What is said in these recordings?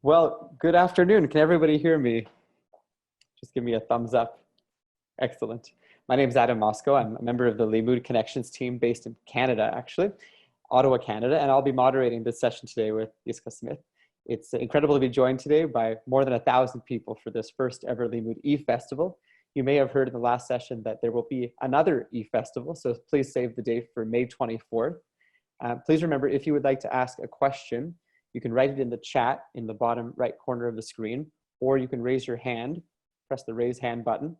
Well, good afternoon. Can everybody hear me? Just give me a thumbs up. Excellent. My name is Adam Moscow. I'm a member of the Limmud Connections team based in Canada, actually, Ottawa, Canada, and I'll be moderating this session today with Yiscah Smith. It's incredible to be joined today by more than 1,000 people for this first ever Limmud eFestival. You may have heard in the last session that there will be another eFestival, so please save the date for May 24th. Please remember, if you would like to ask a question, you can write it in the chat in the bottom right corner of the screen, or you can raise your hand, press the raise hand button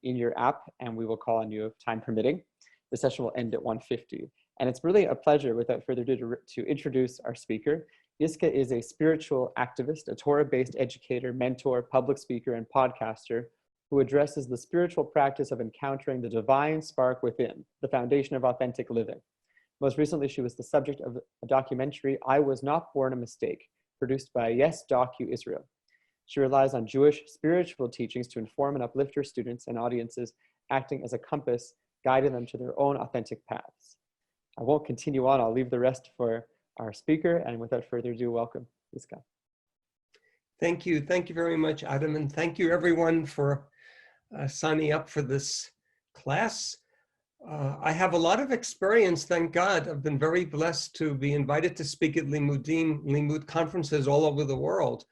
in your app, and we will call on you if time permitting. The session will end at 1:50. And it's really a pleasure, without further ado, to introduce our speaker. Yiscah is a spiritual activist, a Torah-based educator, mentor, public speaker, and podcaster who addresses the spiritual practice of encountering the divine spark within, the foundation of authentic living. Most recently, she was the subject of a documentary, I Was Not Born a Mistake, produced by Yes Docu Israel. She relies on Jewish spiritual teachings to inform and uplift her students and audiences, acting as a compass, guiding them to their own authentic paths. I won't continue on. I'll leave the rest for our speaker. And without further ado, welcome, Yiscah. Thank you. Thank you very much, Adam. And thank you, everyone, for signing up for this class. I have a lot of experience, thank God. I've been very blessed to be invited to speak at Limmud conferences all over the world.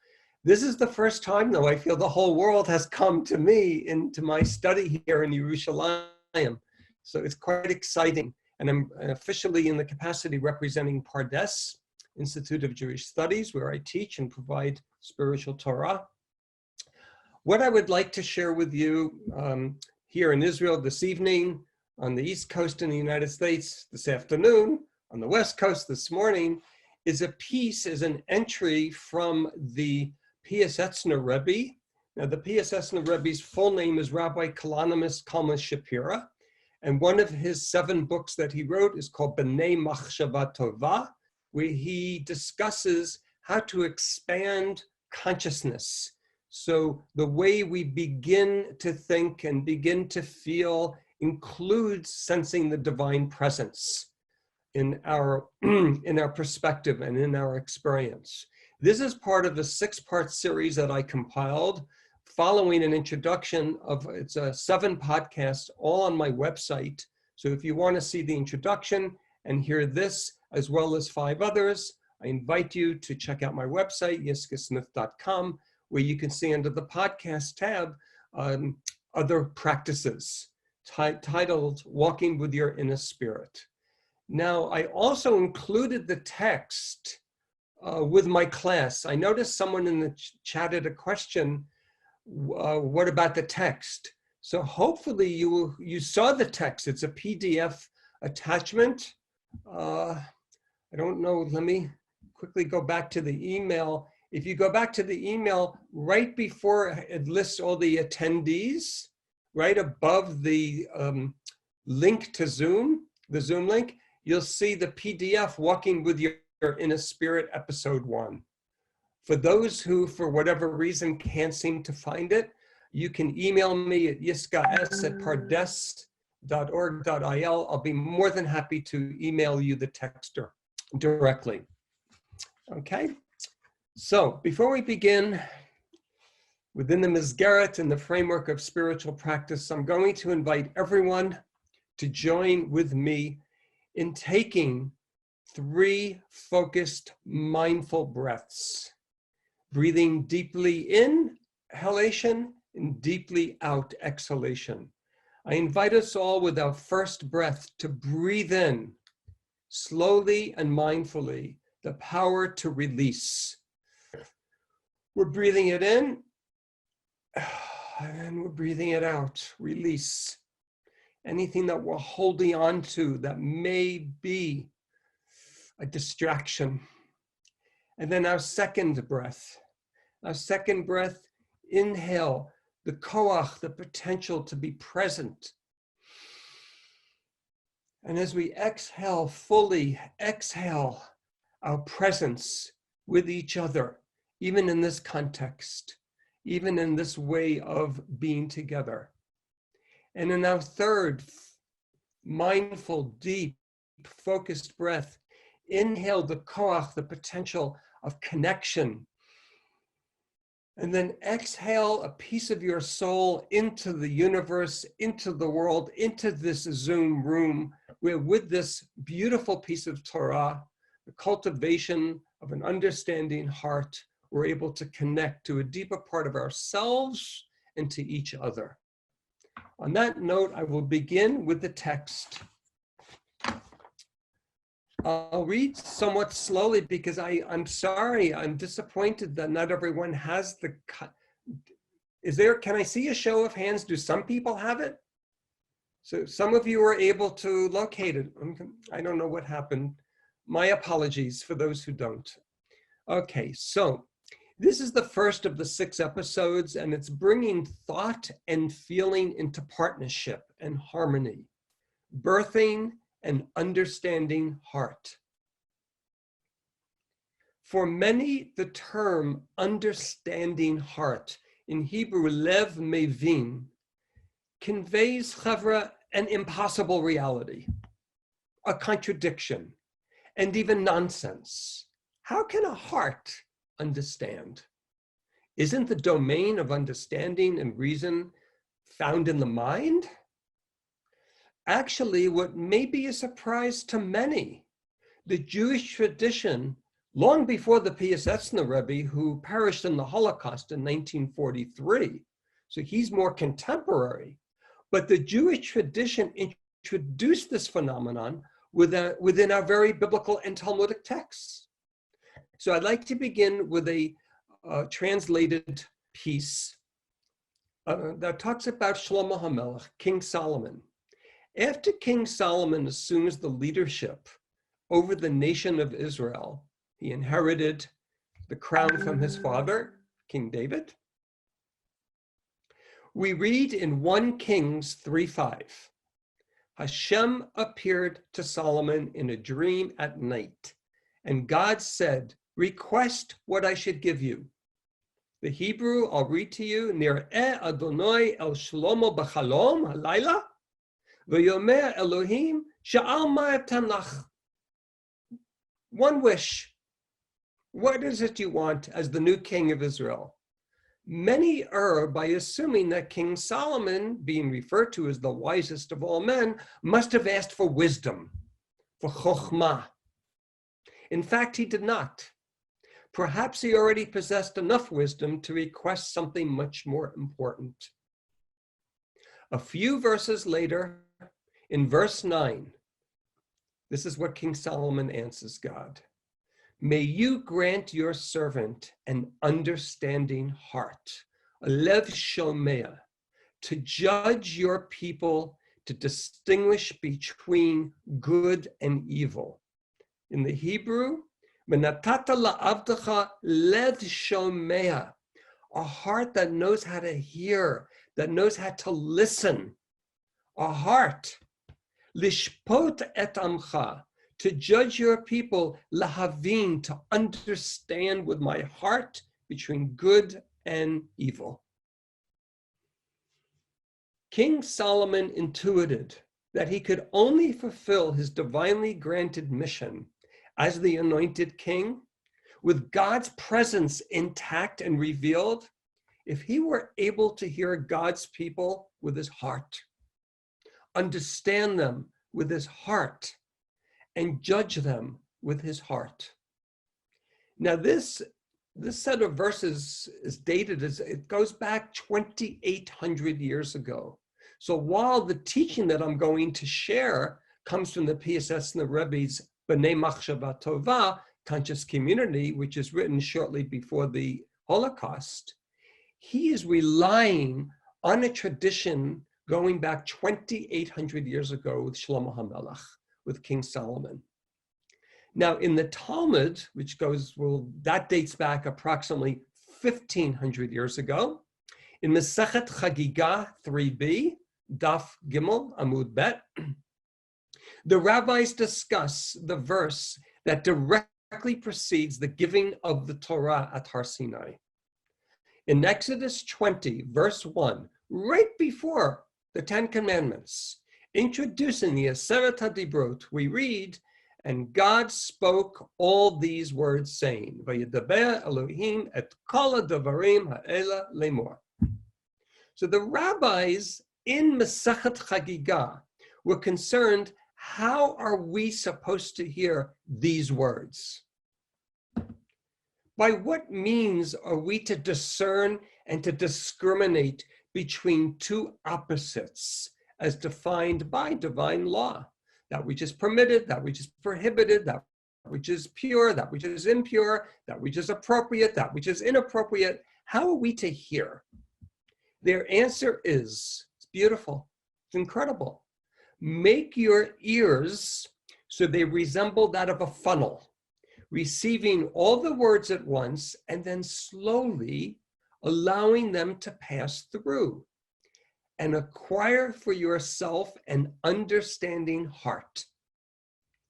This is the first time, though, I feel the whole world has come to me into my study here in Yerushalayim. So it's quite exciting. And I'm officially in the capacity representing Pardes, Institute of Jewish Studies, where I teach and provide spiritual Torah. What I would like to share with you here in Israel this evening, on the East Coast in the United States this afternoon, on the West Coast this morning, is an entry from the Piascezner Rebbe. Now, the Piascezner Rebbe's full name is Rabbi Kalonymus Kalman Shapiro, and one of his 7 books that he wrote is called B'nei Machshava Tova, where he discusses how to expand consciousness. So the way we begin to think and begin to feel includes sensing the divine presence in our perspective and in our experience. This is part of a 6-part series that I compiled following an introduction of, it's a 7 podcasts all on my website. So if you want to see the introduction and hear this as well as 5 others, I invite you to check out my website, yiscahsmith.com, where you can see under the podcast tab other practices titled Walking with Your Inner Spirit. Now, I also included the text with my class. I noticed someone in the chat had a question, what about the text? So hopefully you saw the text. It's a PDF attachment. I don't know, let me quickly go back to the email. If you go back to the email, right before it lists all the attendees, right above the link to Zoom, the Zoom link, you'll see the PDF Walking with Your Inner Spirit, episode 1. For those who, for whatever reason, can't seem to find it, you can email me at yiscahs@pardes.org.il. I'll be more than happy to email you the text directly. Okay, so before we begin, within the Mizgeret and the framework of spiritual practice, I'm going to invite everyone to join with me in taking 3 focused, mindful breaths, breathing deeply in, inhalation, and deeply out, exhalation. I invite us all with our first breath to breathe in, slowly and mindfully, the power to release. We're breathing it in, and then we're breathing it out, release. Anything that we're holding on to that may be a distraction. And then our second breath. Our second breath, inhale the koach, the potential to be present. And as we exhale, fully exhale our presence with each other, even in this context, even in this way of being together. And in our third, mindful, deep, focused breath, inhale the koach, the potential of connection, And then exhale a piece of your soul into the universe, into the world, into this Zoom room, where with this beautiful piece of Torah, the cultivation of an understanding heart, we're able to connect to a deeper part of ourselves and to each other. On that note, I will begin with the text. I'll read somewhat slowly because I'm sorry, I'm disappointed that not everyone has the, can I see a show of hands? Do some people have it? So some of you are able to locate it. I don't know what happened. My apologies for those who don't. Okay, so this is the first of the 6 episodes, and it's bringing thought and feeling into partnership and harmony, birthing an understanding heart. For many, the term understanding heart, in Hebrew, lev mevin, conveys, chavra, an impossible reality, a contradiction, and even nonsense. How can a heart understand? Isn't the domain of understanding and reason found in the mind? Actually, what may be a surprise to many, the Jewish tradition, long before the Piascezner Rebbe, who perished in the Holocaust in 1943, so he's more contemporary, but the Jewish tradition introduced this phenomenon within our very biblical and Talmudic texts. So I'd like to begin with a translated piece that talks about Shlomo HaMelech, King Solomon. After King Solomon assumes the leadership over the nation of Israel, he inherited the crown from his father, King David. We read in 1 Kings 3:5, Hashem appeared to Solomon in a dream at night, and God said, request what I should give you. The Hebrew, I'll read to you, Nir'eh Adonai el Shlomo b'chalom halayla, v'yomer Elohim sha'al ma'atem lach. One wish. What is it you want as the new king of Israel? Many err by assuming that King Solomon, being referred to as the wisest of all men, must have asked for wisdom, for chokhmah. In fact, he did not. Perhaps he already possessed enough wisdom to request something much more important. A few verses later, in verse 9, this is what King Solomon answers God. May you grant your servant an understanding heart, a lev shomea, to judge your people, to distinguish between good and evil. In the Hebrew, Menatata la'avdecha lev shomea, a heart that knows how to hear, that knows how to listen, a heart, lishpot et amcha, to judge your people, lahavin, to understand with my heart between good and evil. King Solomon intuited that he could only fulfill his divinely granted mission as the anointed king, with God's presence intact and revealed, if he were able to hear God's people with his heart, understand them with his heart, and judge them with his heart. Now this set of verses is dated, it goes back 2,800 years ago. So while the teaching that I'm going to share comes from the Piascezner Rebbe's B'nai Machshava Tova, conscious community, which is written shortly before the Holocaust, he is relying on a tradition going back 2,800 years ago with Shlomo HaMelech, with King Solomon. Now in the Talmud, which that dates back approximately 1,500 years ago, in Masechet Chagiga 3b, Daf Gimel Amud Bet, the rabbis discuss the verse that directly precedes the giving of the Torah at Har Sinai. In Exodus 20, verse 1, right before the 10 Commandments, introducing the Aseret HaDibrot, we read, And God spoke all these words, saying, Vayedaber Elohim et kol hadavarim ha'ela lemor. So the rabbis in Masechet Chagigah were concerned, how are we supposed to hear these words? By what means are we to discern and to discriminate between two opposites as defined by divine law? That which is permitted, that which is prohibited, that which is pure, that which is impure, that which is appropriate, that which is inappropriate. How are we to hear? Their answer is, it's beautiful, it's incredible. Make your ears so they resemble that of a funnel, receiving all the words at once and then slowly allowing them to pass through, and acquire for yourself an understanding heart.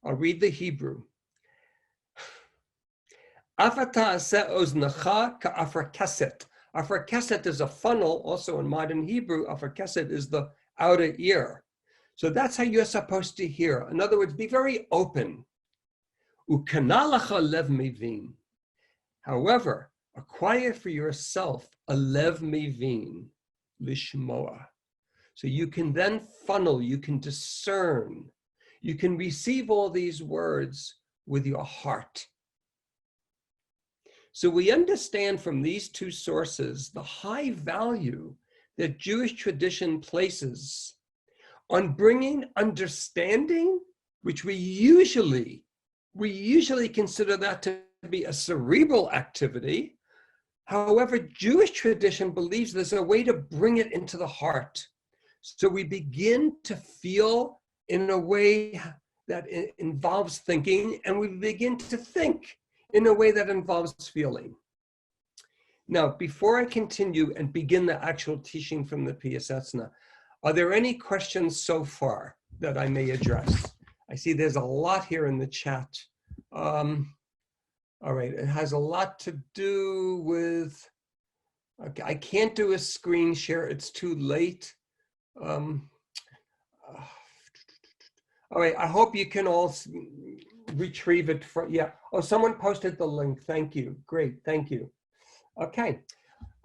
I'll read the Hebrew. Afarkeset is a funnel, also in modern Hebrew. Afarkeset is the outer ear. So that's how you're supposed to hear. In other words, be very open. Ukanalacha lev mevin. However, acquire for yourself a lev mevin, lishmoa. So you can then funnel, you can discern, you can receive all these words with your heart. So we understand from these two sources the high value that Jewish tradition places on bringing understanding, which we usually consider that to be a cerebral activity. However, Jewish tradition believes there's a way to bring it into the heart. So we begin to feel in a way that involves thinking, and we begin to think in a way that involves feeling. Now, before I continue and begin the actual teaching from the Piascezner, are there any questions so far that I may address? I see there's a lot here in the chat. All right, it has a lot to do with, okay, I can't do a screen share, it's too late. All right, I hope you can all retrieve it from, yeah. Oh, someone posted the link, thank you, great, thank you. Okay,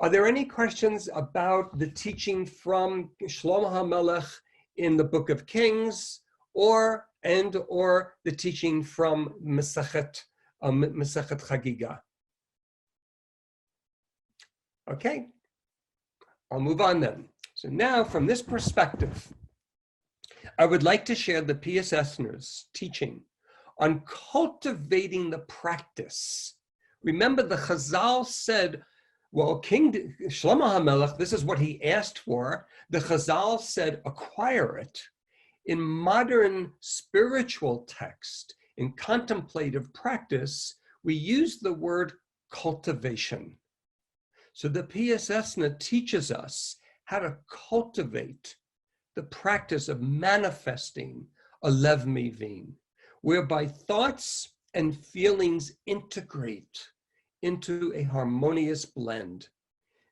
are there any questions about the teaching from Shlomo HaMelech in the Book of Kings, or the teaching from Masechet Chagigah? Okay, I'll move on then. So now, from this perspective, I would like to share the Piascezner's teaching on cultivating the practice. Remember, the Chazal said, well, King Shlomo HaMelech, this is what he asked for. The Chazal said, acquire it. In modern spiritual text, in contemplative practice, we use the word cultivation. So the Piascezner teaches us how to cultivate the practice of manifesting a lev mevin, whereby thoughts and feelings integrate into a harmonious blend.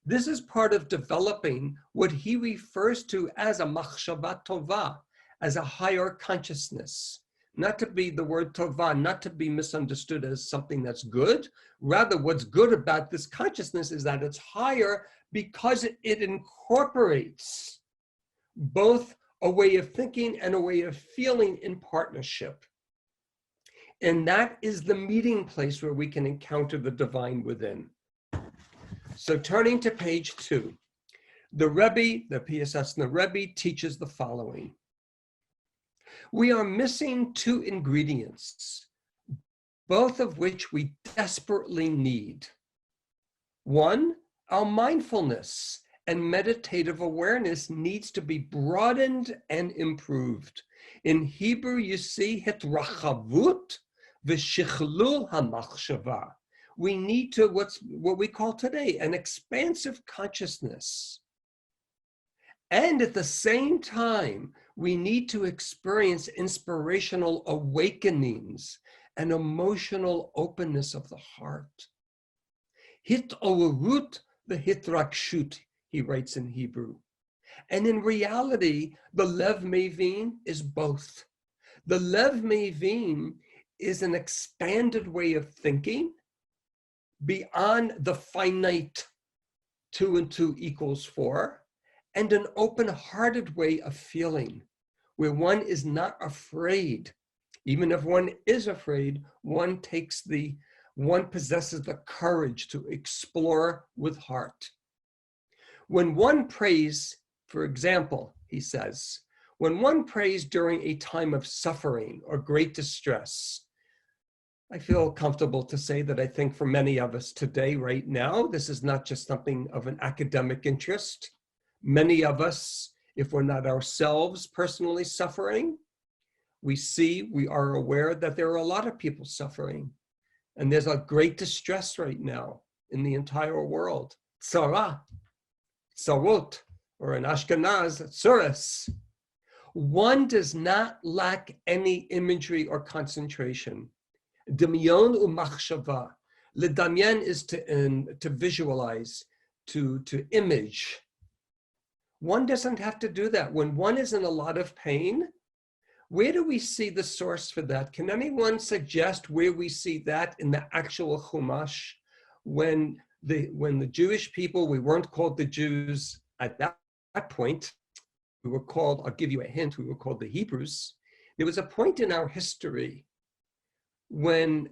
This is part of developing what he refers to as a machshava tova, as a higher consciousness. Not to be the word tova, not to be misunderstood as something that's good. Rather, what's good about this consciousness is that it's higher because it incorporates both a way of thinking and a way of feeling in partnership. And that is the meeting place where we can encounter the divine within. So turning to page 2, the Rebbe, the Piascezner Rebbe, teaches the following. We are missing 2 ingredients, both of which we desperately need. One, our mindfulness and meditative awareness needs to be broadened and improved. In Hebrew, you see hitrachavut v'shichlul hamachshava. We need to what we call today an expansive consciousness. And at the same time, we need to experience inspirational awakenings and emotional openness of the heart. Hit-orut v'hitrakshut, he writes in Hebrew. And in reality, the lev mevin is both. The lev mevin is an expanded way of thinking beyond the finite 2 and 2 equals 4, and an open-hearted way of feeling, where one is not afraid. Even if one is afraid, one possesses the courage to explore with heart. When one prays, for example, he says, when one prays during a time of suffering or great distress, I feel comfortable to say that I think for many of us today, right now, this is not just something of an academic interest. Many of us, if we're not ourselves personally suffering, we are aware that there are a lot of people suffering. And there's a great distress right now in the entire world. Tzara, tzarut, or in Ashkenaz, tzuras. One does not lack any imagery or concentration. Demyon umachshava. Ledamyan is to visualize, to image. One doesn't have to do that. When one is in a lot of pain, where do we see the source for that? Can anyone suggest where we see that in the actual Chumash? When the Jewish people, we weren't called the Jews at that point. We were called, I'll give you a hint, we were called the Hebrews. There was a point in our history when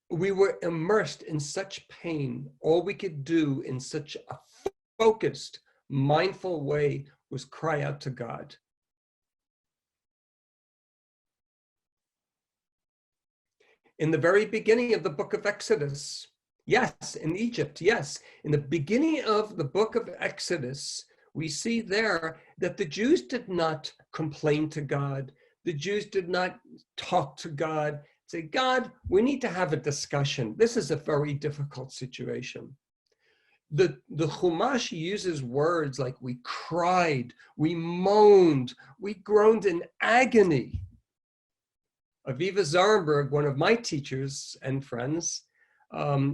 we were immersed in such pain, all we could do in such a focused, mindful way was cry out to God. In the very beginning of the book of Exodus, yes, in Egypt, yes, in the beginning of the book of Exodus, we see there that the Jews did not complain to God. The Jews did not talk to God, say, God, we need to have a discussion. This is a very difficult situation. The Chumash uses words like we cried, we moaned, we groaned in agony. Aviva Zarenberg, one of my teachers and friends,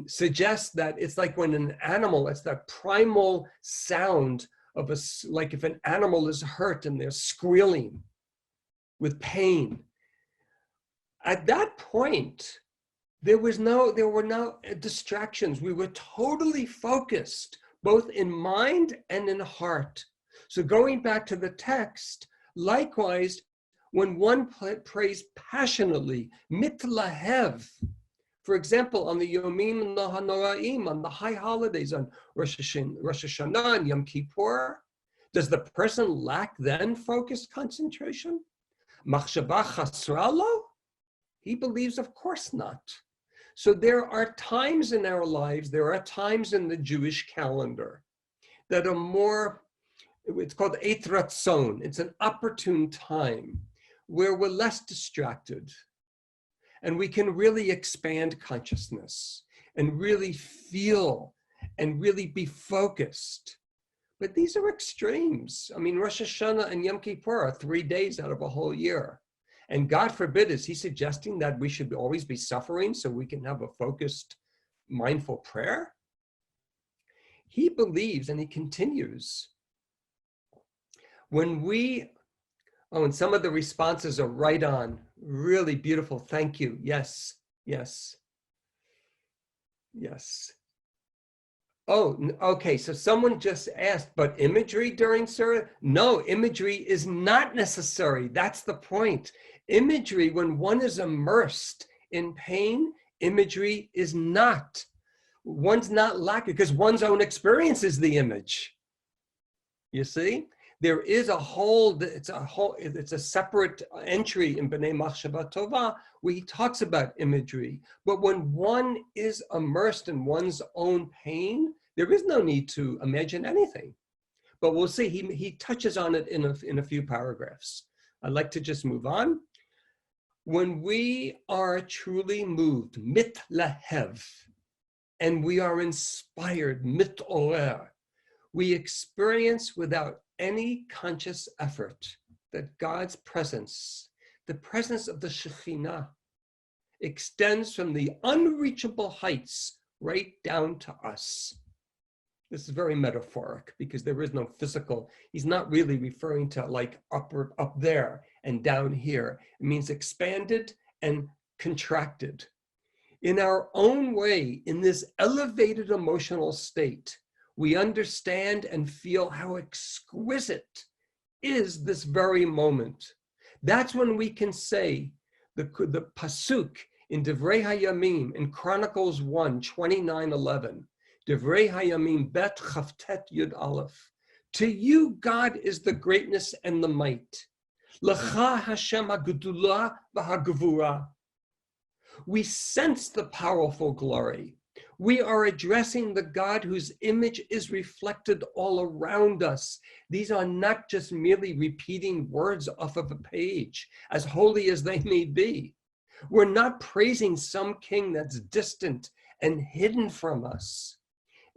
suggests that it's like when an animal, it's that primal sound of like if an animal is hurt and they're squealing with pain. At that point, there were no distractions. We were totally focused, both in mind and in heart. So going back to the text, likewise, when one prays passionately, mitlahev, for example, on the Yomim Hanoraim, on the high holidays, on Rosh Hashanah and Yom Kippur, does the person lack then focused concentration? Machshava chasralo? He believes, of course not. So there are times in our lives, there are times in the Jewish calendar that are more, it's called Eit Ratzon. It's an opportune time where we're less distracted and we can really expand consciousness and really feel and really be focused. But these are extremes. I mean, Rosh Hashanah and Yom Kippur are 3 days out of a whole year. And God forbid, is he suggesting that we should always be suffering so we can have a focused, mindful prayer? He believes, and he continues, when we, and some of the responses are right on, really beautiful, thank you, yes, yes, yes. Oh, okay, so someone just asked, but imagery during Surah? No, imagery is not necessary, that's the point. Imagery, when one is immersed in pain, imagery is not. One's not lacking because one's own experience is the image. You see? There is a whole, it's a separate entry in B'nai Machshava Tova where he talks about imagery. But when one is immersed in one's own pain, there is no need to imagine anything. But we'll see, he touches on it in a few paragraphs. I'd like to just move on. When we are truly moved, mitlahev, and we are inspired, mitorer, we experience without any conscious effort that God's presence, the presence of the Shekhinah, extends from the unreachable heights right down to us. This is very metaphoric because there is no physical, he's not really referring to like up there and down here. It means expanded and contracted. In our own way, in this elevated emotional state, we understand and feel how exquisite is this very moment. That's when we can say the pasuk in Divrei Hayamim, in Chronicles 1, 29:11, Divrei Hayamim bet chavtet yud aleph. To you, God is the greatness and the might. L'cha Hashem ha'gedulah v'ha'gevurah. We sense the powerful glory. We are addressing the God whose image is reflected all around us. These are not just merely repeating words off of a page, as holy as they may be. We're not praising some king that's distant and hidden from us.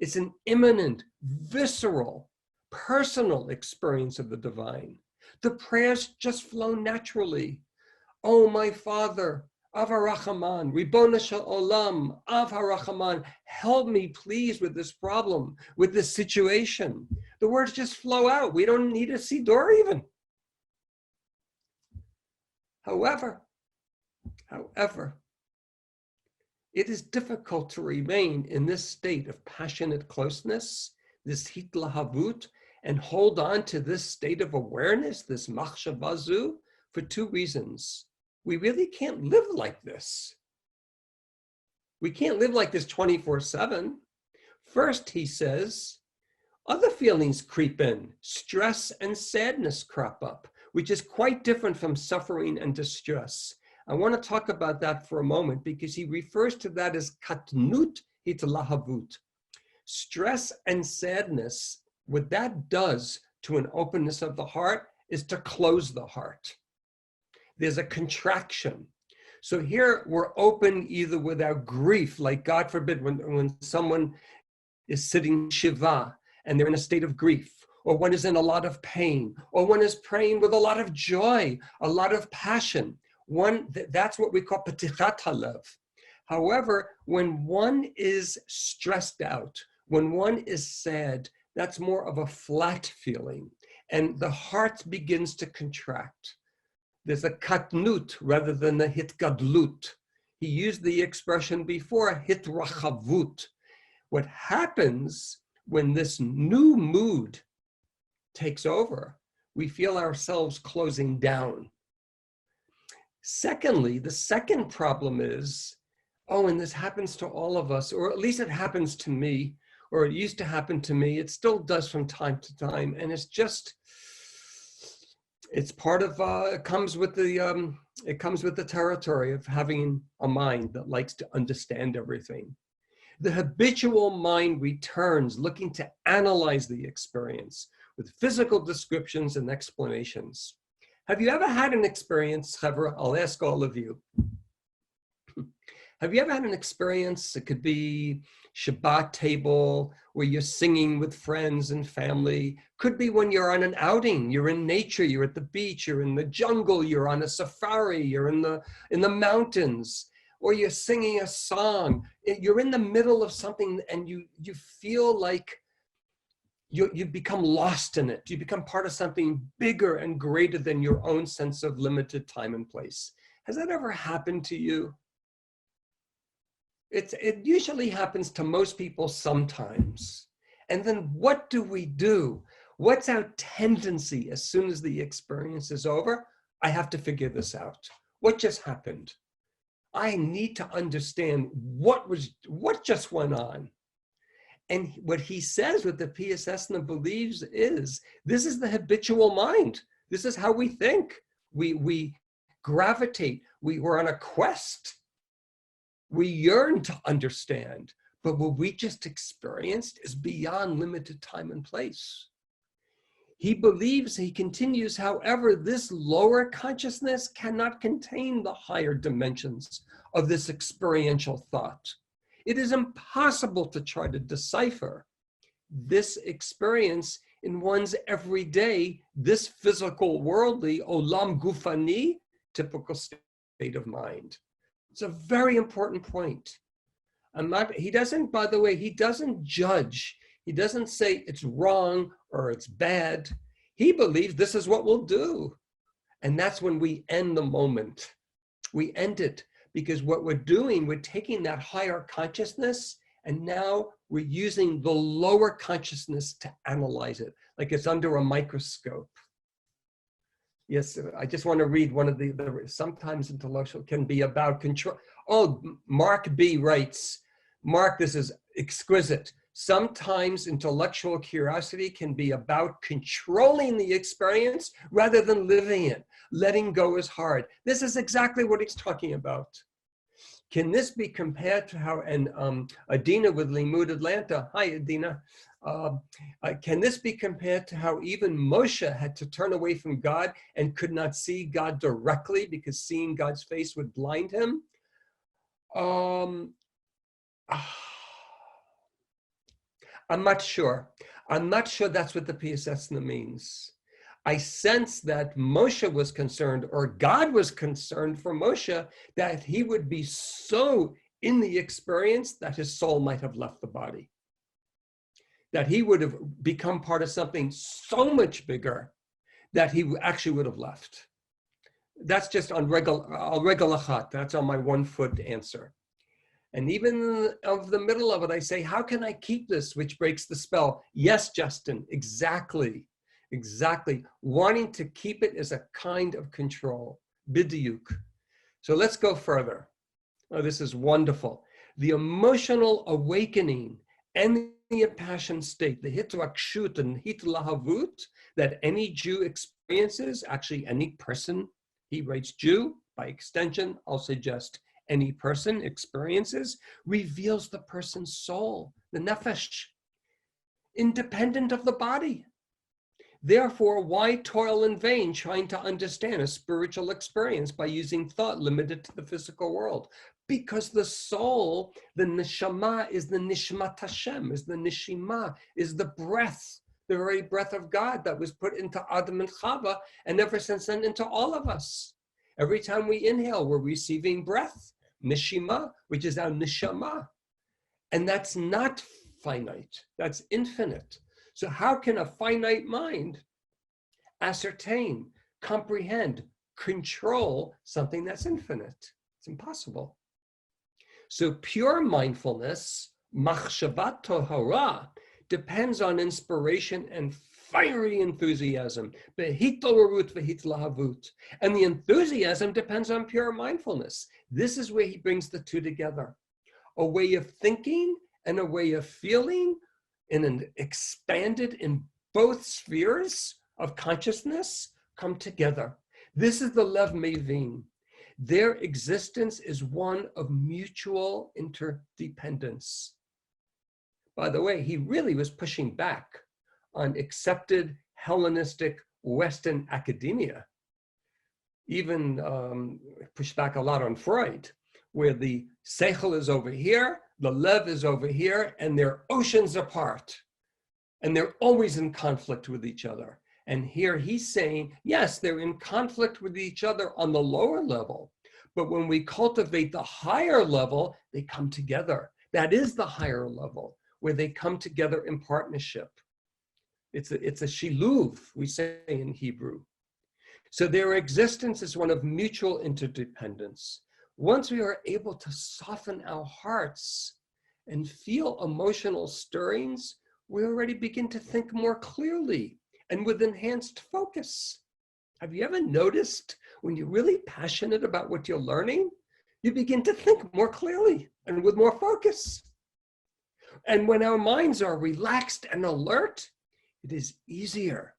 It's an immanent, visceral, personal experience of the divine. The prayers just flow naturally. Oh, my Father, Av HaRachaman, Ribbono Shel Olam, Av HaRachaman, help me please with this problem, with this situation. The words just flow out. We don't need a siddur even. However, it is difficult to remain in this state of passionate closeness, this hitlahavut, and hold on to this state of awareness, this machshavazu, for two reasons. We really can't live like this. We can't live like this 24/7. First, he says, other feelings creep in. Stress and sadness crop up, which is quite different from suffering and distress. I want to talk about that for a moment because he refers to that as katnut hitlahavut. Stress and sadness, what that does to an openness of the heart is to close the heart. There's a contraction. So here we're open either with our grief, like God forbid when someone is sitting shiva and they're in a state of grief, or one is in a lot of pain, or one is praying with a lot of joy, a lot of passion. That's what we call petichat halev. However, when one is stressed out, when one is sad, that's more of a flat feeling, and the heart begins to contract. There's a katnut rather than a hitgadlut. He used the expression before, hitrachavut. What happens when this new mood takes over, we feel ourselves closing down. Secondly, the second problem is, and this happens to all of us, or at least it happens to me, or it used to happen to me. It still does from time to time, and it's part of, it comes with the territory of having a mind that likes to understand everything. The habitual mind returns looking to analyze the experience with physical descriptions and explanations. Have you ever had an experience, Chevra? I'll ask all of you. Have you ever had an experience, it could be Shabbat table, where you're singing with friends and family, could be when you're on an outing, you're in nature, you're at the beach, you're in the jungle, you're on a safari, you're in the mountains, or you're singing a song, you're in the middle of something and you feel like you become lost in it. You become part of something bigger and greater than your own sense of limited time and place. Has that ever happened to you? It usually happens to most people sometimes. And then what do we do? What's our tendency as soon as the experience is over? I have to figure this out. What just happened? I need to understand what just went on. And what he says, what the Piascezner believes is, this is the habitual mind. This is how we think. We gravitate. We're on a quest. We yearn to understand, but what we just experienced is beyond limited time and place. He believes, he continues, however, this lower consciousness cannot contain the higher dimensions of this experiential thought. It is impossible to try to decipher this experience in one's everyday, this physical, worldly, olam gufani, typical state of mind. It's a very important point. He doesn't, by the way, he doesn't judge. He doesn't say it's wrong or it's bad. He believes this is what we'll do. And that's when we end the moment. We end it because what we're doing, we're taking that higher consciousness and now we're using the lower consciousness to analyze it, like it's under a microscope. Yes, I just want to read one of the sometimes intellectual can be about control. Oh, Mark B writes, Mark, this is exquisite. Sometimes intellectual curiosity can be about controlling the experience rather than living it. Letting go is hard. This is exactly what he's talking about. Can this be compared to how, and Adina with Limmud Atlanta, hi Adina, can this be compared to how even Moshe had to turn away from God and could not see God directly because seeing God's face would blind him? I'm not sure. I'm not sure that's what the Piascezner means. I sense that Moshe was concerned, or God was concerned for Moshe, that he would be so in the experience that his soul might have left the body. That he would have become part of something so much bigger that he actually would have left. That's just on regel achat. That's on my 1 foot answer. And even of the middle of it, I say, how can I keep this, which breaks the spell? Yes, Justin, exactly. Exactly. Wanting to keep it is a kind of control. Bidiyuk. So let's go further. Oh, this is wonderful. The emotional awakening and the impassioned state, the hitrakshut and hitlahavut that any Jew experiences, actually any person, he writes Jew, by extension, I'll suggest any person experiences, reveals the person's soul, the nefesh, independent of the body. Therefore, why toil in vain trying to understand a spiritual experience by using thought limited to the physical world? Because the soul, the neshama, is the nishmat Hashem, is the nishima, is the breath, the very breath of God that was put into Adam and Chava, and ever since then into all of us. Every time we inhale, we're receiving breath, nishima, which is our neshama. And that's not finite, that's infinite. So how can a finite mind ascertain, comprehend, control something that's infinite? It's impossible. So pure mindfulness, machshavat tohara, depends on inspiration and fiery enthusiasm, behitlarut vehitlahavut. And the enthusiasm depends on pure mindfulness. This is where he brings the two together. A way of thinking and a way of feeling in an expanded in both spheres of consciousness come together. This is the Lev Mevin. Their existence is one of mutual interdependence. By the way, he really was pushing back on accepted Hellenistic Western academia. Even pushed back a lot on Freud, where the seichel is over here, the lev is over here, and they're oceans apart. And they're always in conflict with each other. And here he's saying, yes, they're in conflict with each other on the lower level. But when we cultivate the higher level, they come together. That is the higher level, where they come together in partnership. It's a shiluv, we say in Hebrew. So their existence is one of mutual interdependence. Once we are able to soften our hearts and feel emotional stirrings, we already begin to think more clearly and with enhanced focus. Have you ever noticed when you're really passionate about what you're learning, you begin to think more clearly and with more focus? And when our minds are relaxed and alert, it is easier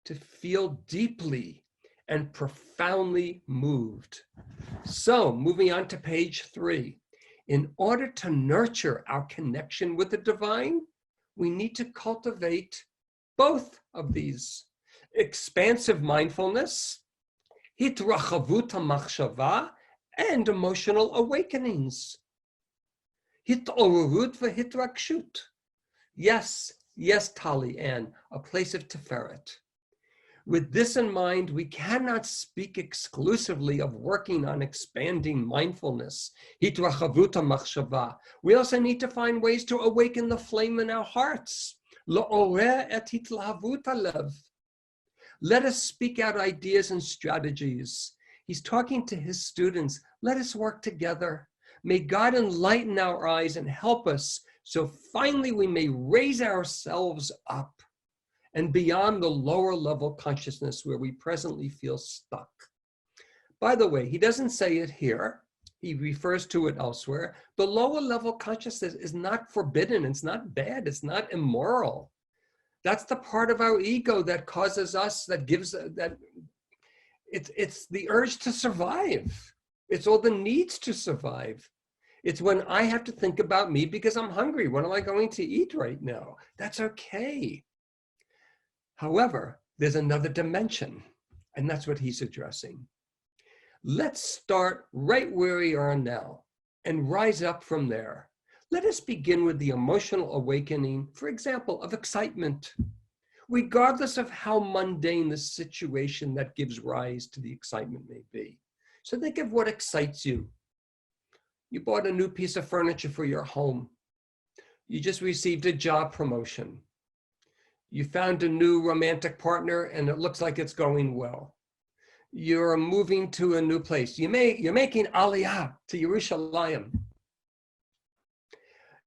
to feel deeply and profoundly moved. So, moving on to page 3. In order to nurture our connection with the divine, we need to cultivate both of these. Expansive mindfulness, hitrachavut hamachshava, and emotional awakenings. Hitorurut v'hitrakshut. Yes, Tali Ann, a place of Tiferet. With this in mind, we cannot speak exclusively of working on expanding mindfulness. Hitrachavuta machshava. We also need to find ways to awaken the flame in our hearts. Lo'oreh et hitlahavuta lev. Let us speak out ideas and strategies. He's talking to his students. Let us work together. May God enlighten our eyes and help us so finally we may raise ourselves up and beyond the lower level consciousness where we presently feel stuck. By the way, he doesn't say it here. He refers to it elsewhere. The lower level consciousness is not forbidden. It's not bad. It's not immoral. That's the part of our ego that causes us, that gives, that it's the urge to survive. It's all the needs to survive. It's when I have to think about me because I'm hungry. What am I going to eat right now? That's okay. However, there's another dimension, and that's what he's addressing. Let's start right where we are now and rise up from there. Let us begin with the emotional awakening, for example, of excitement, regardless of how mundane the situation that gives rise to the excitement may be. So think of what excites you. You bought a new piece of furniture for your home. You just received a job promotion. You found a new romantic partner and it looks like it's going well. You're moving to a new place. You're making aliyah to Yerushalayim.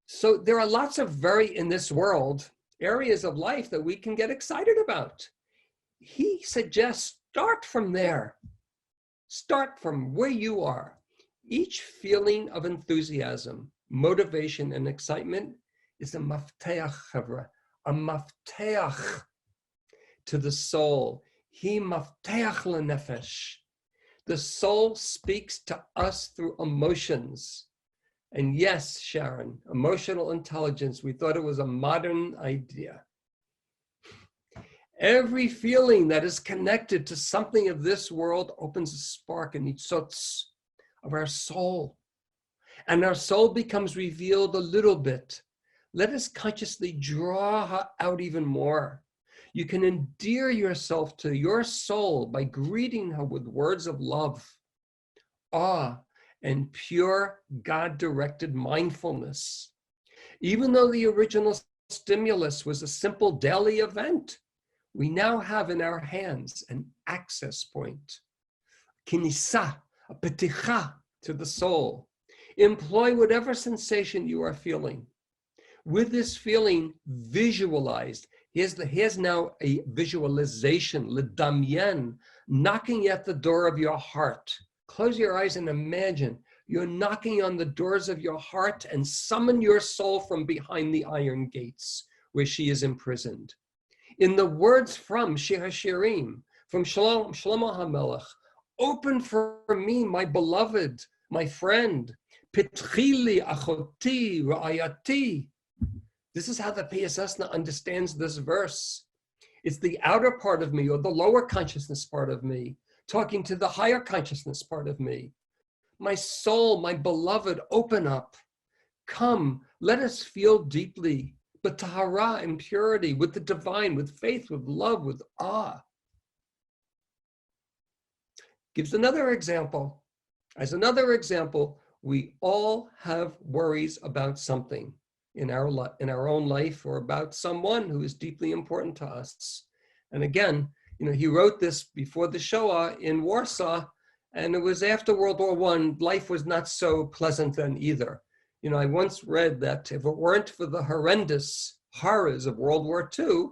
So there are lots of in this world, areas of life that we can get excited about. He suggests start from there. Start from where you are. Each feeling of enthusiasm, motivation, and excitement is a mafteach, chavra, a mafteach to the soul. He mafteach lenefesh. The soul speaks to us through emotions. And yes, Sharon, emotional intelligence, we thought it was a modern idea. Every feeling that is connected to something of this world opens a spark in nitzotz of our soul. And our soul becomes revealed a little bit. Let us consciously draw her out even more. You can endear yourself to your soul by greeting her with words of love, awe, and pure God-directed mindfulness. Even though the original stimulus was a simple daily event, we now have in our hands an access point. Kinisa, a peticha to the soul. Employ whatever sensation you are feeling. With this feeling visualized, here's now a visualization, ledamyen, knocking at the door of your heart. Close your eyes and imagine you're knocking on the doors of your heart and summon your soul from behind the iron gates where she is imprisoned. In the words from Shir HaShirim, from Shlomo HaMelech, open for me, my beloved, my friend, pitchili achoti ra'ayati. This is how the Piascezner understands this verse. It's the outer part of me, or the lower consciousness part of me, talking to the higher consciousness part of me. My soul, my beloved, open up. Come, let us feel deeply, but tahara and purity, with the divine, with faith, with love, with awe. Gives another example. As another example, we all have worries about something in our own life, or about someone who is deeply important to us. And again, he wrote this before the Shoah in Warsaw, and it was after World War I. Life was not so pleasant then either. I once read that if it weren't for the horrendous horrors of World War II,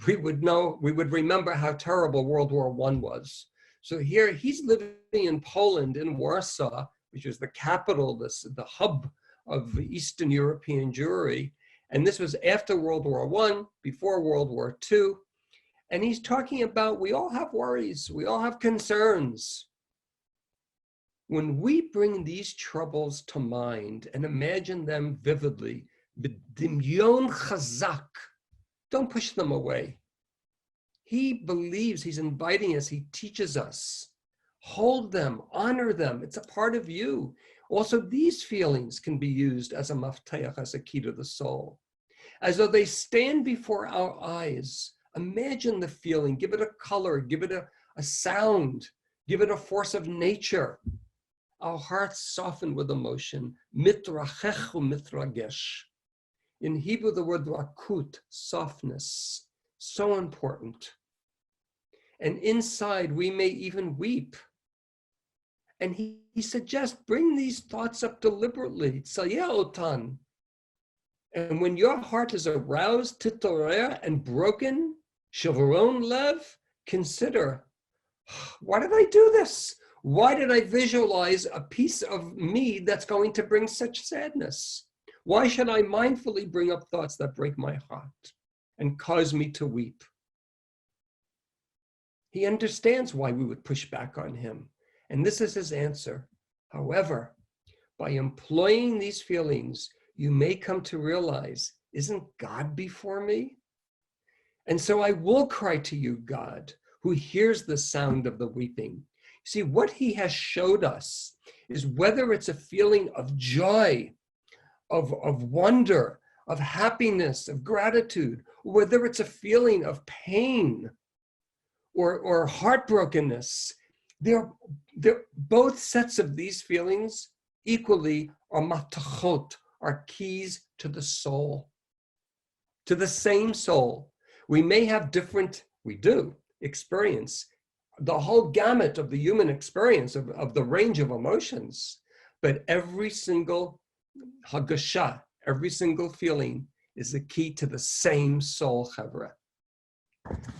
we would remember how terrible World War I was. So here he's living in Poland, in Warsaw, which is the capital, the hub of Eastern European Jewry. And this was after World War I, before World War II. And he's talking about, we all have worries, we all have concerns. When we bring these troubles to mind and imagine them vividly, b'dimyon chazak, don't push them away. He believes, he's inviting us, he teaches us. Hold them, honor them, it's a part of you. Also, these feelings can be used as a mafteach, as a key to the soul. As though they stand before our eyes. Imagine the feeling, give it a color, give it a sound, give it a force of nature. Our hearts soften with emotion. Mitrachechu mitragesh. In Hebrew, the word rakut, softness, so important. And inside, we may even weep. And he suggests, bring these thoughts up deliberately. Tzayeh otan. And when your heart is aroused, titorer, and broken, Shavaron lev, consider, why did I do this? Why did I visualize a piece of me that's going to bring such sadness? Why should I mindfully bring up thoughts that break my heart and cause me to weep? He understands why we would push back on him. And this is his answer. However, by employing these feelings, you may come to realize, isn't God before me? And so I will cry to you, God, who hears the sound of the weeping. See, what he has showed us is whether it's a feeling of joy, of wonder, of happiness, of gratitude, or whether it's a feeling of pain or heartbrokenness, they're both sets of these feelings equally are matachot, are keys to the soul, to the same soul. We may have different, we do, experience the whole gamut of the human experience of the range of emotions, but every single hagasha, every single feeling is the key to the same soul, chavra.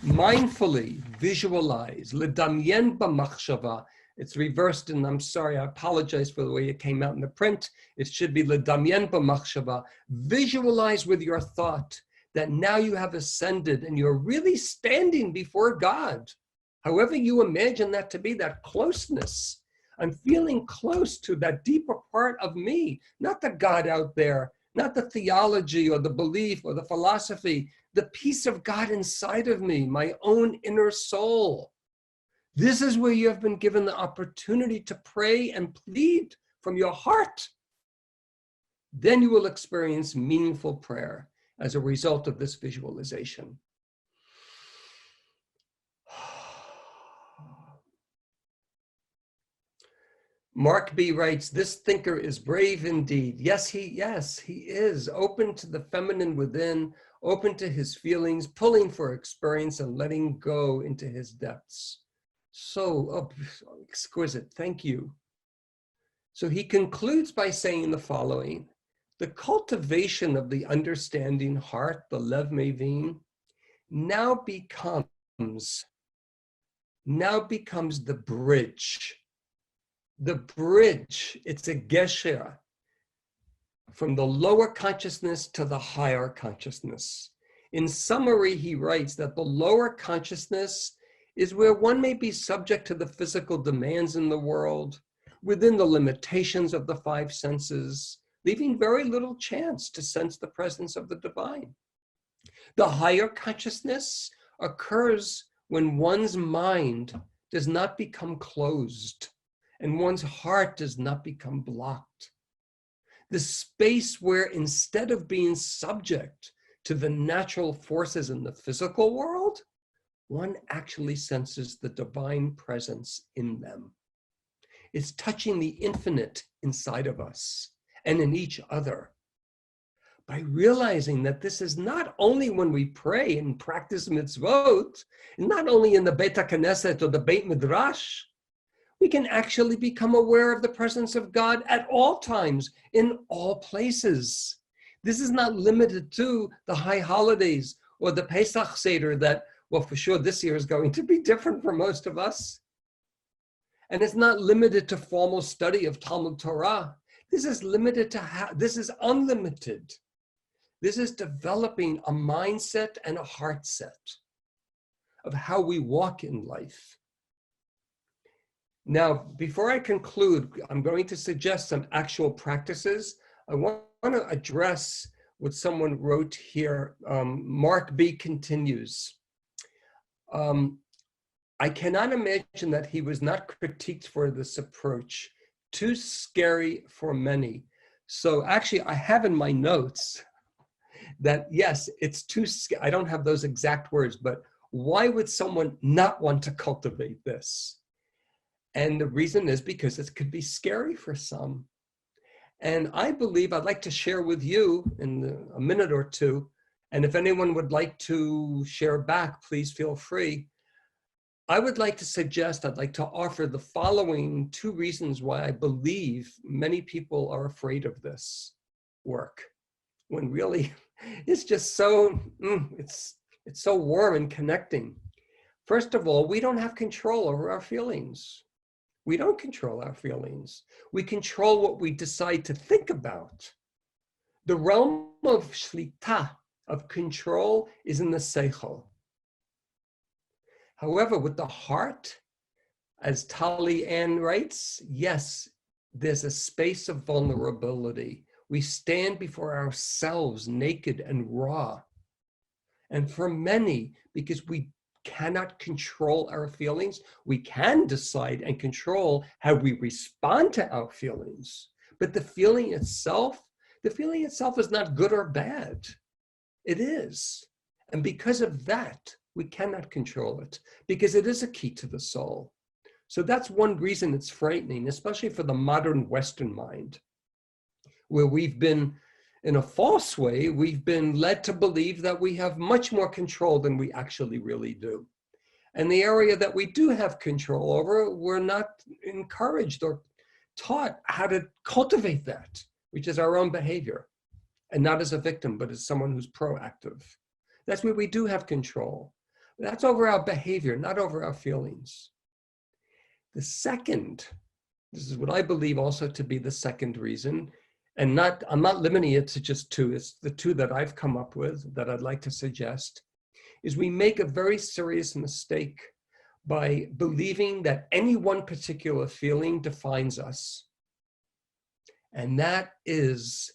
Mindfully visualize, ledamyen b'machshava. It's reversed, and I'm sorry, I apologize for the way it came out in the print. It should be ledamyen b'machshava. Visualize with your thought that now you have ascended and you're really standing before God. However you imagine that to be, that closeness. I'm feeling close to that deeper part of me, not the God out there, not the theology or the belief or the philosophy, the peace of God inside of me, my own inner soul. This is where you have been given the opportunity to pray and plead from your heart. Then you will experience meaningful prayer as a result of this visualization. Mark B. writes, this thinker is brave indeed. Yes, he is open to the feminine within, open to his feelings, pulling for experience and letting go into his depths. So exquisite, thank you. So he concludes by saying the following: the cultivation of the understanding heart, the lev mevin, now becomes the bridge. The bridge, it's a gesher from the lower consciousness to the higher consciousness. In summary, he writes that the lower consciousness is where one may be subject to the physical demands in the world, within the limitations of the five senses, leaving very little chance to sense the presence of the divine. The higher consciousness occurs when one's mind does not become closed and one's heart does not become blocked. The space where, instead of being subject to the natural forces in the physical world, one actually senses the divine presence in them. It's touching the infinite inside of us and in each other. By realizing that this is not only when we pray and practice mitzvot, not only in the Beit HaKnesset or the Beit Midrash, we can actually become aware of the presence of God at all times, in all places. This is not limited to the high holidays or the Pesach Seder that, well, for sure this year is going to be different for most of us. And it's not limited to formal study of Talmud Torah. This is this is unlimited. This is developing a mindset and a heart set of how we walk in life. Now, before I conclude, I'm going to suggest some actual practices. I want to address what someone wrote here. Mark B. continues. I cannot imagine that he was not critiqued for this approach. Too scary for many. So actually, I have in my notes that, yes, it's too scary. I don't have those exact words, but why would someone not want to cultivate this? And the reason is because it could be scary for some. And I believe I'd like to share with you in a minute or two, and if anyone would like to share back, please feel free. I would like to suggest, I'd like to offer the following 2 reasons why I believe many people are afraid of this work, when really it's just so, it's so warm and connecting. First of all, we don't have control over our feelings. We don't control our feelings. We control what we decide to think about. The realm of shlita, of control, is in the seichel. However, with the heart, as Tali Ann writes, yes, there's a space of vulnerability. We stand before ourselves naked and raw. And for many, because we cannot control our feelings, we can decide and control how we respond to our feelings. But the feeling itself is not good or bad. It is. And because of that, we cannot control it, because it is a key to the soul. So that's one reason it's frightening, especially for the modern Western mind, where we've been, in a false way, we've been led to believe that we have much more control than we actually really do. And the area that we do have control over, we're not encouraged or taught how to cultivate that, which is our own behavior, and not as a victim, but as someone who's proactive. That's where we do have control. That's over our behavior, not over our feelings. The second, this is what I believe also to be the second reason, and I'm not limiting it to just 2, it's the 2 that I've come up with that I'd like to suggest, is we make a very serious mistake by believing that any one particular feeling defines us. And that is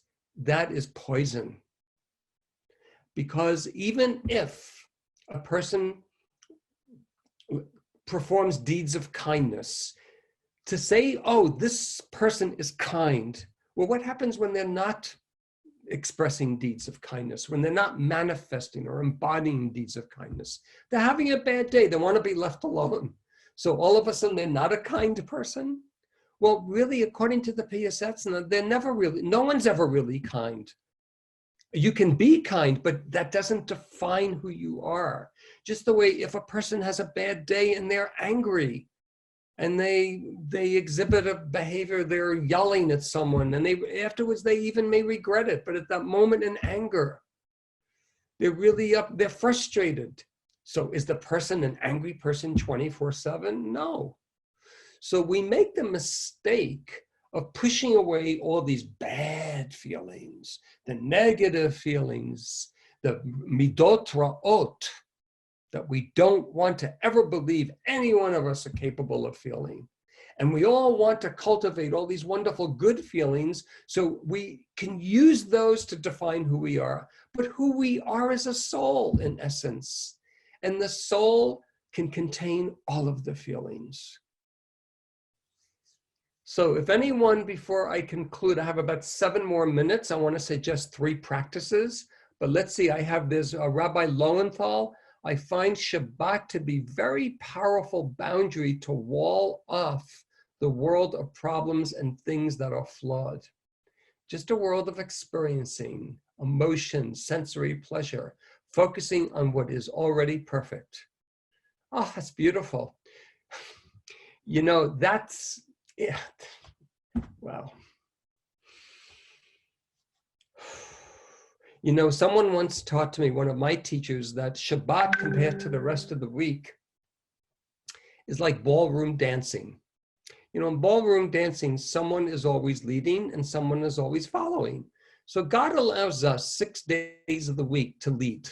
poison. Because even if a person performs deeds of kindness, to say, oh, this person is kind, well, what happens when they're not expressing deeds of kindness, when they're not manifesting or embodying deeds of kindness? They're having a bad day. They want to be left alone. So all of a sudden, they're not a kind person? Well, really, according to the Piascezner, no one's ever really kind. You can be kind, but that doesn't define who you are. Just the way if a person has a bad day and they're angry and they exhibit a behavior, they're yelling at someone, and afterwards they even may regret it, but at that moment in anger, they're frustrated. So is the person an angry person 24/7? No. So we make the mistake of pushing away all these bad feelings, the negative feelings, the midot ra'ot, that we don't want to ever believe any one of us are capable of feeling. And we all want to cultivate all these wonderful good feelings so we can use those to define who we are. But who we are is a soul in essence. And the soul can contain all of the feelings. So if anyone, before I conclude, I have about 7 more minutes, I want to suggest 3 practices. But let's see, there's Rabbi Lowenthal. I find Shabbat to be very powerful boundary to wall off the world of problems and things that are flawed. Just a world of experiencing emotion, sensory pleasure, focusing on what is already perfect. Oh, that's beautiful. You know, yeah. Wow. You know, someone once taught to me, one of my teachers, that Shabbat compared to the rest of the week is like ballroom dancing. You know, in ballroom dancing, someone is always leading and someone is always following. So God allows us 6 days of the week to lead.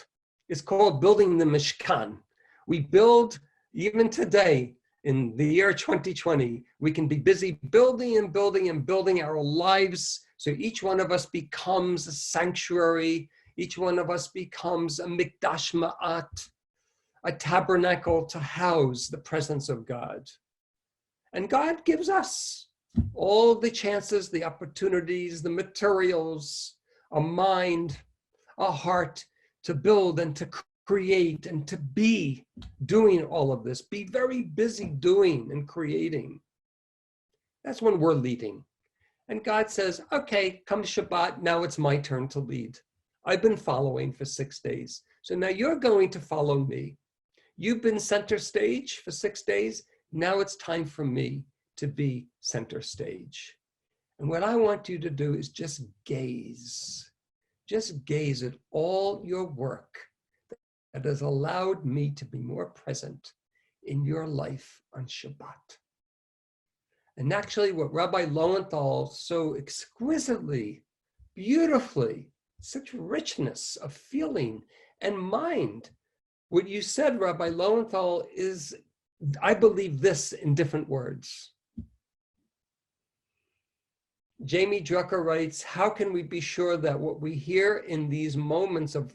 It's called building the Mishkan. We build, even today, in the year 2020, we can be busy building and building and building our lives. So each one of us becomes a sanctuary. Each one of us becomes a mikdash ma'at, a tabernacle to house the presence of God. And God gives us all the chances, the opportunities, the materials, a mind, a heart to build and to create and to be doing all of this. Be very busy doing and creating. That's when we're leading. And God says, okay, come Shabbat, now it's my turn to lead. I've been following for 6 days. So now you're going to follow me. You've been center stage for 6 days. Now it's time for me to be center stage. And what I want you to do is just gaze at all your work that has allowed me to be more present in your life on Shabbat. And actually what Rabbi Lowenthal so exquisitely, beautifully, such richness of feeling and mind, what you said, Rabbi Lowenthal, is, I believe this in different words. Jamie Drucker writes, how can we be sure that what we hear in these moments of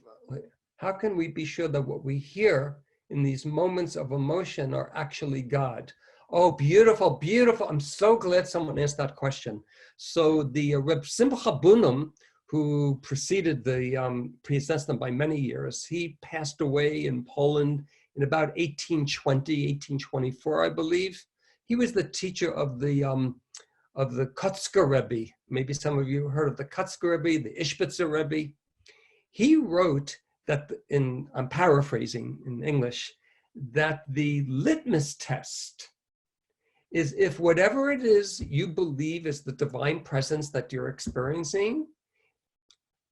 emotion are actually God? Oh, beautiful, beautiful. I'm so glad someone asked that question. So the Reb Simcha Bunim, who preceded the Piascezner by many years, he passed away in Poland in about 1820, 1824, I believe. He was the teacher of the Yiscah Rebbe. Maybe some of you heard of the Yiscah Rebbe, the Ishbitzer Rebbe. He wrote that, I'm paraphrasing in English, that the litmus test is if whatever it is you believe is the divine presence that you're experiencing,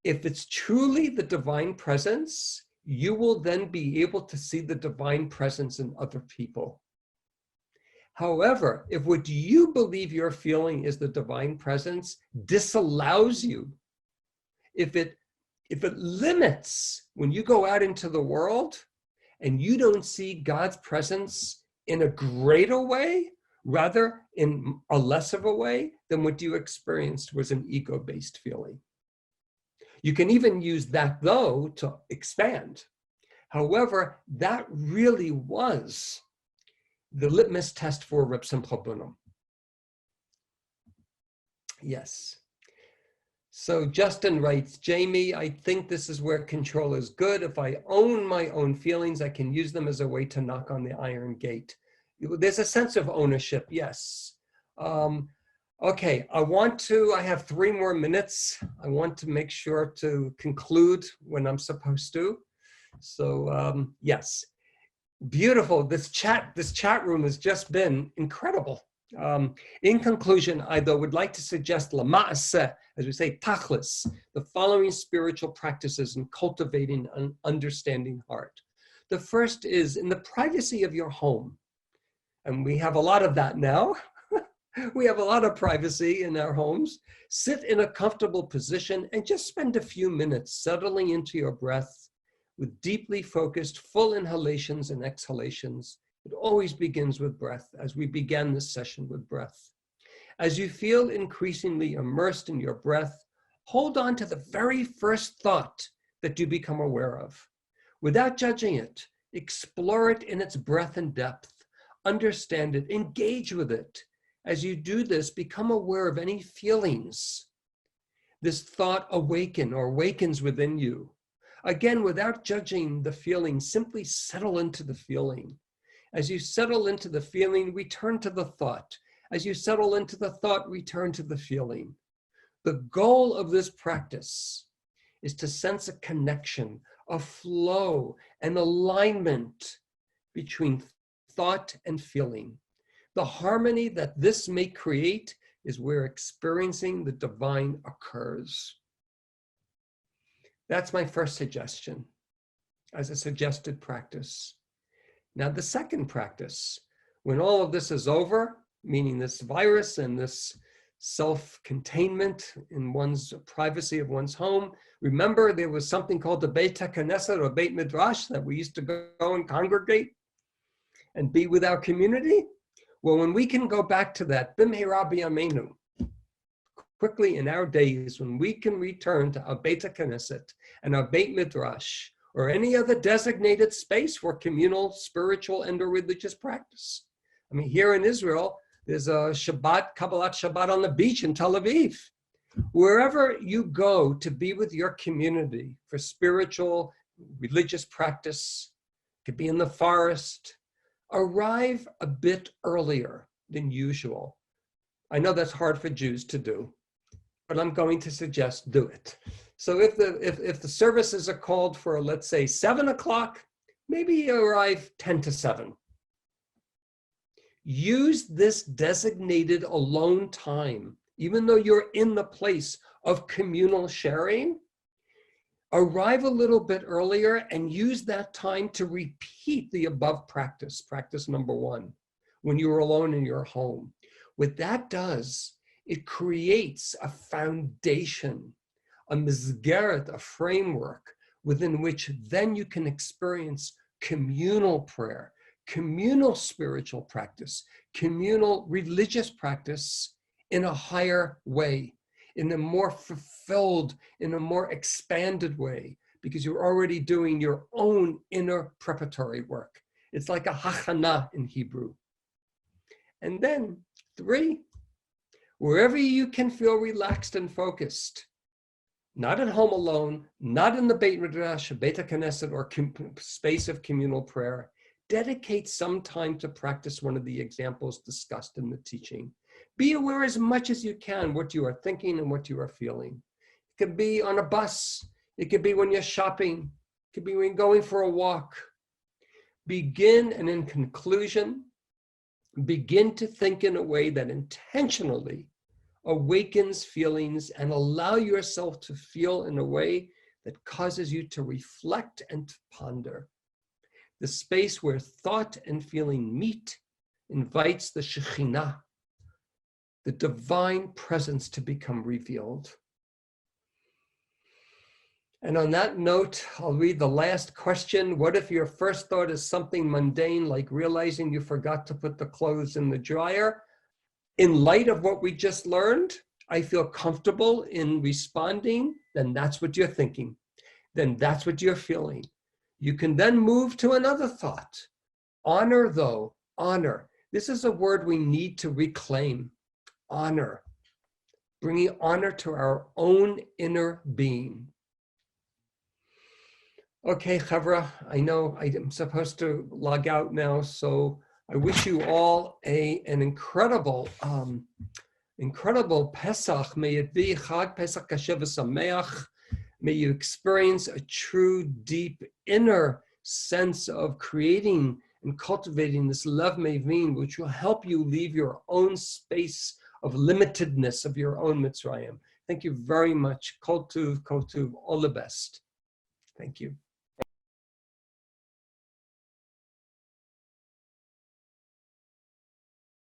if it's truly the divine presence, you will then be able to see the divine presence in other people. However, if what you believe you're feeling is the divine presence disallows you, if it limits when you go out into the world and you don't see God's presence in a greater way, rather in a less of a way, than what you experienced was an ego-based feeling. You can even use that, though, to expand. However, that really was the litmus test for Reb Simcha Bunim. Yes. So Justin writes, Jamie, I think this is where control is good. If I own my own feelings, I can use them as a way to knock on the iron gate. There's a sense of ownership, yes. Okay, I have 3 more minutes. I want to make sure to conclude when I'm supposed to. So yes, beautiful. This chat room has just been incredible. In conclusion, I though would like to suggest lama'aseh, as we say, tachlis, the following spiritual practices in cultivating an understanding heart. The first is in the privacy of your home. And we have a lot of that now. We have a lot of privacy in our homes. Sit in a comfortable position and just spend a few minutes settling into your breath with deeply focused, full inhalations and exhalations. It always begins with breath, as we began this session with breath. As you feel increasingly immersed in your breath, hold on to the very first thought that you become aware of. Without judging it, explore it in its breadth and depth. Understand it, engage with it. As you do this, become aware of any feelings this thought awakens within you. Again, without judging the feeling, simply settle into the feeling. As you settle into the feeling, return to the thought. As you settle into the thought, return to the feeling. The goal of this practice is to sense a connection, a flow, an alignment between thought and feeling. The harmony that this may create is where experiencing the divine occurs. That's my first suggestion as a suggested practice. Now, the second practice, when all of this is over, meaning this virus and this self-containment in one's privacy of one's home, remember there was something called the Beit HaKnesset or Beit Midrash that we used to go and congregate and be with our community? Well, when we can go back to that, Bimheira B'Yameinu, quickly in our days, when we can return to our Beit HaKnesset and our Beit Midrash, or any other designated space for communal, spiritual, and or religious practice. I mean, here in Israel, there's a Shabbat, Kabbalat Shabbat on the beach in Tel Aviv. Wherever you go to be with your community for spiritual, religious practice, it could be in the forest, arrive a bit earlier than usual. I know that's hard for Jews to do, but I'm going to suggest do it. So if the services are called for, let's say, 7 o'clock, maybe you arrive 10 to 7. Use this designated alone time, even though you're in the place of communal sharing. Arrive a little bit earlier and use that time to repeat the above practice, practice number 1, when you're alone in your home. What that does, it creates a foundation, a mizgeret, a framework within which then you can experience communal prayer, communal spiritual practice, communal religious practice in a higher way, in a more fulfilled, in a more expanded way, because you're already doing your own inner preparatory work. It's like a hachana in Hebrew. And then 3, wherever you can feel relaxed and focused, not at home alone, not in the Beit Midrash, Beit HaKnesset, or space of communal prayer, dedicate some time to practice one of the examples discussed in the teaching. Be aware as much as you can what you are thinking and what you are feeling. It could be on a bus. It could be when you're shopping. It could be when you're going for a walk. Begin, and in conclusion, begin to think in a way that intentionally awakens feelings and allow yourself to feel in a way that causes you to reflect and to ponder. The space where thought and feeling meet invites the Shekhinah, the divine presence, to become revealed. And on that note, I'll read the last question. What if your first thought is something mundane, like realizing you forgot to put the clothes in the dryer? In light of what we just learned, I feel comfortable in responding, then that's what you're thinking. Then that's what you're feeling. You can then move to another thought. Honor, though, honor. This is a word we need to reclaim. Honor. Bringing honor to our own inner being. Okay, Chavra, I know I'm supposed to log out now, so I wish you all an incredible, incredible Pesach. May it be Chag Pesach Kasher v'Sameach. May you experience a true, deep, inner sense of creating and cultivating this love Mevin, which will help you leave your own space of limitedness of your own Mitzrayim. Thank you very much. Kol Tuv, all the best. Thank you.